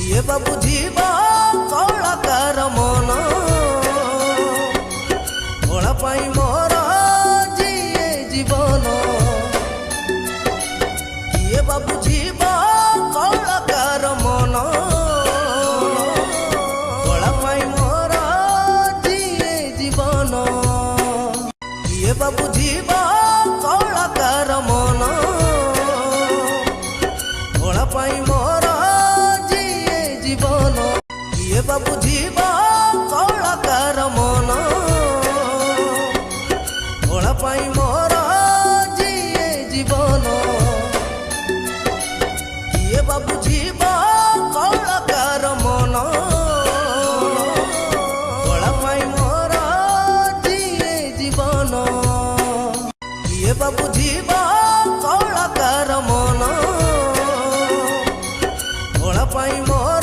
ये बुझीबा कलाकार मन भोला पाई मोर जीए जीवन ये बुझीबा कलाकार मन भोला पाई मोर जीए जीवन ये बुझीबा कलाकार मन भोला पाई मोर जीवन ये बुझीबा कलाकार मन भोला पाई मोर जीए जीवन ये बुझीबा कलाकार मन भोला पाई मोर जीए जीवन ये बुझीबा कलाकार मन भोला पाई मोर